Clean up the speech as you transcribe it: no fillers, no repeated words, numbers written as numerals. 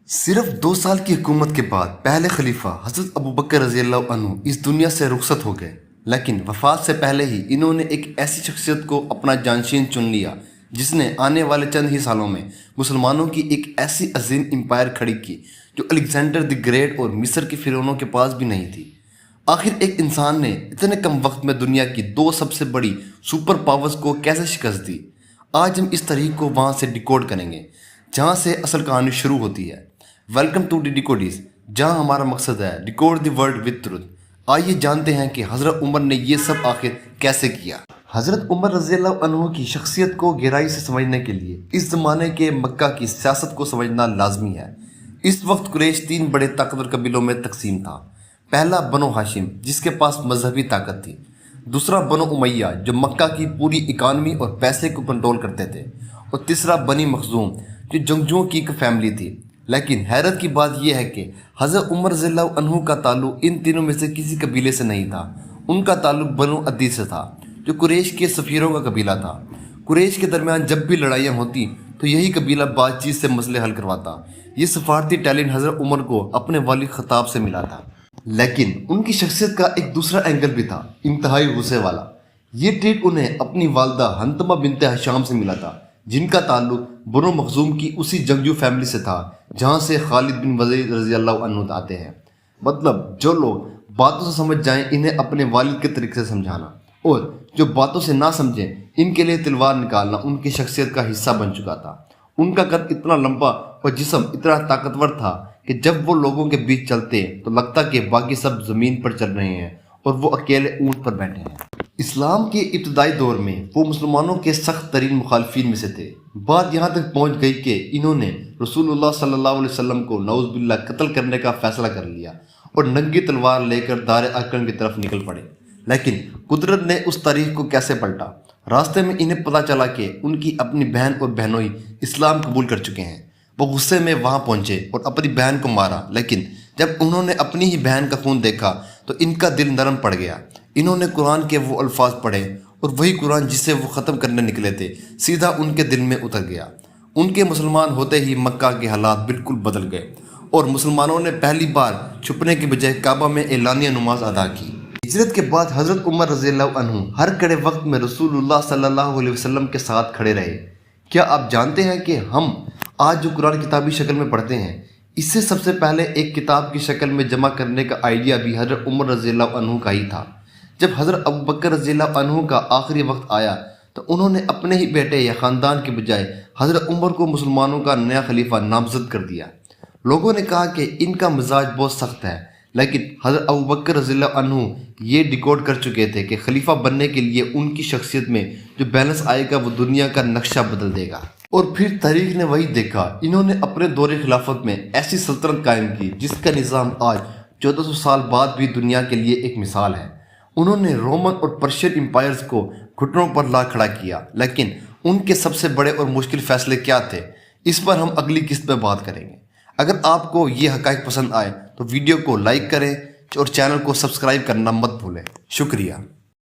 صرف 2 سال کی حکومت کے بعد پہلے خلیفہ حضرت ابوبکر رضی اللہ عنہ اس دنیا سے رخصت ہو گئے، لیکن وفات سے پہلے ہی انہوں نے ایک ایسی شخصیت کو اپنا جانشین چن لیا جس نے آنے والے چند ہی سالوں میں مسلمانوں کی ایک ایسی عظیم امپائر کھڑی کی جو الیگزینڈر دی گریٹ اور مصر کے فرعونوں کے پاس بھی نہیں تھی۔ آخر ایک انسان نے اتنے کم وقت میں دنیا کی 2 سب سے بڑی سپر پاورز کو کیسے شکست دی؟ آج ہم اس تاریخ کو وہاں سے ڈیکوڈ کریں گے جہاں سے اصل کہانی شروع ہوتی ہے۔ ویلکم ٹو دی ڈیکوڈیز، جہاں ہمارا مقصد ہے decode the world with truth. آئیے جانتے ہیں کہ حضرت عمر نے یہ سب آخر کیسے کیا۔ حضرت عمر رضی اللہ عنہ کی شخصیت کو گہرائی سے سمجھنے کے لیے اس زمانے کے مکہ کی سیاست کو سمجھنا لازمی ہے۔ اس وقت قریش 3 بڑے طاقتور قبیلوں میں تقسیم تھا۔ پہلا بنو ہاشم، جس کے پاس مذہبی طاقت تھی۔ دوسرا بنو امیہ، جو مکہ کی پوری اکانومی اور پیسے کو کنٹرول کرتے تھے۔ اور تیسرا بنی مخزوم، جو جنگجوؤں کی ایک فیملی تھی۔ لیکن حیرت کی بات یہ ہے کہ حضرت عمر رضی اللہ عنہ کا تعلق ان تینوں میں سے کسی قبیلے سے نہیں تھا۔ ان کا تعلق بنو عدی سے تھا، جو قریش کے سفیروں کا قبیلہ تھا۔ قریش کے درمیان جب بھی لڑائیاں ہوتی تو یہی قبیلہ بات چیت سے مسئلے حل کرواتا۔ یہ سفارتی ٹیلنٹ حضرت عمر کو اپنے والد خطاب سے ملا تھا۔ لیکن ان کی شخصیت کا ایک دوسرا اینگل بھی تھا، انتہائی غصے والا۔ یہ ٹریٹ انہیں اپنی والدہ حنتمہ بنت ہشام سے ملا تھا، جن کا تعلق بنو مخزوم کی اسی جنگجو فیملی سے تھا جہاں سے خالد بن ولید رضی اللہ عنہ آتے ہیں۔ مطلب جو لوگ باتوں سے سمجھ جائیں انہیں اپنے والد کے طریقے سے سمجھانا، اور جو باتوں سے نہ سمجھیں ان کے لیے تلوار نکالنا ان کی شخصیت کا حصہ بن چکا تھا۔ ان کا قد اتنا لمبا اور جسم اتنا طاقتور تھا کہ جب وہ لوگوں کے بیچ چلتے تو لگتا کہ باقی سب زمین پر چل رہے ہیں اور وہ اکیلے اونٹ پر بیٹھے ہیں۔ اسلام کے ابتدائی دور میں وہ مسلمانوں کے سخت ترین مخالفین میں سے تھے۔ بات یہاں تک پہنچ گئی کہ انہوں نے رسول اللہ صلی اللہ علیہ وسلم کو نعوذ باللہ قتل کرنے کا فیصلہ کر لیا اور ننگی تلوار لے کر دار ارقم کی طرف نکل پڑے۔ لیکن قدرت نے اس تاریخ کو کیسے پلٹا؟ راستے میں انہیں پتہ چلا کہ ان کی اپنی بہن اور بہنوئی اسلام قبول کر چکے ہیں۔ وہ غصے میں وہاں پہنچے اور اپنی بہن کو مارا، لیکن جب انہوں نے اپنی ہی بہن کا خون دیکھا تو ان کا دل نرم پڑ گیا۔ انہوں نے قرآن کے وہ الفاظ پڑھے اور وہی قرآن جسے وہ ختم کرنے نکلے تھے سیدھا ان کے دل میں اتر گیا۔ ان کے مسلمان ہوتے ہی مکہ کے حالات بالکل بدل گئے اور مسلمانوں نے پہلی بار چھپنے کے بجائے کعبہ میں اعلانیہ نماز ادا کی۔ ہجرت کے بعد حضرت عمر رضی اللہ عنہ ہر کڑے وقت میں رسول اللہ صلی اللہ علیہ وسلم کے ساتھ کھڑے رہے۔ کیا آپ جانتے ہیں کہ ہم آج جو قرآن کتابی شکل میں پڑھتے ہیں، اس سے سب سے پہلے ایک کتاب کی شکل میں جمع کرنے کا آئیڈیا بھی حضرت عمر رضی اللہ عنہ کا ہی تھا۔ جب حضرت ابوبکر رضی اللہ عنہ کا آخری وقت آیا تو انہوں نے اپنے ہی بیٹے یا خاندان کے بجائے حضرت عمر کو مسلمانوں کا نیا خلیفہ نامزد کر دیا۔ لوگوں نے کہا کہ ان کا مزاج بہت سخت ہے، لیکن حضرت ابوبکر رضی اللہ عنہ یہ ڈیکوڈ کر چکے تھے کہ خلیفہ بننے کے لیے ان کی شخصیت میں جو بیلنس آئے گا وہ دنیا کا نقشہ بدل دے گا۔ اور پھر تاریخ نے وہی دیکھا۔ انہوں نے اپنے دور خلافت میں ایسی سلطنت قائم کی جس کا نظام آج 1400 سال بعد بھی دنیا کے لیے ایک مثال ہے۔ انہوں نے رومن اور پرشین امپائرز کو گھٹنوں پر لا کھڑا کیا، لیکن ان کے سب سے بڑے اور مشکل فیصلے کیا تھے؟ اس پر ہم اگلی قسط میں بات کریں گے۔ اگر آپ کو یہ حقائق پسند آئے تو ویڈیو کو لائک کریں اور چینل کو سبسکرائب کرنا مت بھولیں۔ شکریہ۔